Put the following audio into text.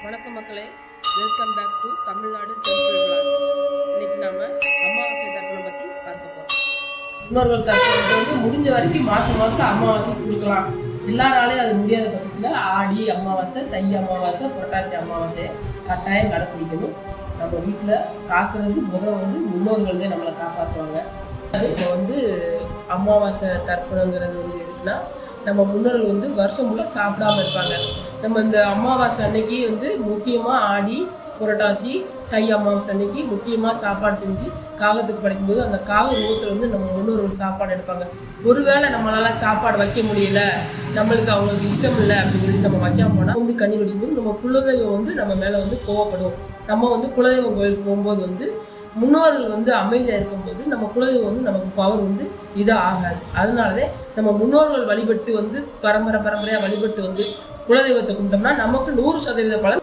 வணக்கம் மக்களே, welcome back to Tamil Nadu temple vlogs. இன்னைக்கு நாம அமாவாசை தர்ப்பணம் பற்றி பார்க்க போகிறோம். முன்னோர்கள் தர்ப்பணத்தை வந்து முடிஞ்ச வரைக்கும் மாதம் அமாவாசை கொடுக்கலாம். எல்லாராலையும் அது முடியாத பட்சத்தில் ஆடி அமாவாசை, தை அமாவாசை, புரட்டாசி அமாவாசையை கட்டாயம் கடைப்பிடிக்கணும். நம்ம வீட்டில் காக்கிறது வந்து முன்னோர்கள் தான் நம்மளை காப்பாற்றுவாங்க. இப்போ வந்து அமாவாசை தர்ப்பணங்கிறது வந்து எதுக்குன்னா, நம்ம முன்னோர்கள் வந்து வருஷம் ஃபுல்லாக சாப்பிடாம இருப்பாங்க. நம்ம இந்த அமாவாசை அன்னைக்கு வந்து முக்கியமாக ஆடி புரட்டாசி தை அமாவாசை அன்னைக்கு முக்கியமாக சாப்பாடு செஞ்சு காகத்துக்கு படைக்கும்போது அந்த காக ரூபத்தில் வந்து நம்ம முன்னோர்கள் சாப்பாடு எடுப்பாங்க. ஒருவேளை நம்மளால் சாப்பாடு வைக்க முடியல, நம்மளுக்கு அவங்களுக்கு இஷ்டம் இல்லை அப்படின்னு சொல்லி நம்ம வைக்காம போனால் வந்து கண்ணீர் வடிக்கும்போது நம்ம குலதெய்வம் வந்து நம்ம மேலே வந்து கோவப்படும். நம்ம வந்து குலதெய்வம் கோயிலுக்கு போகும்போது வந்து முன்னோர்கள் வந்து அமைதியாக இருக்கும்போது நம்ம குலதெய்வம் வந்து நமக்கு பவர் வந்து இதாக ஆகாது. அதனாலதான் நம்ம முன்னோர்கள் வழிபட்டு வந்து பரம்பரையாக வழிபட்டு வந்து குலதெய்வத்தை கும்பிட்டோம்னா நமக்கு 100% பலன்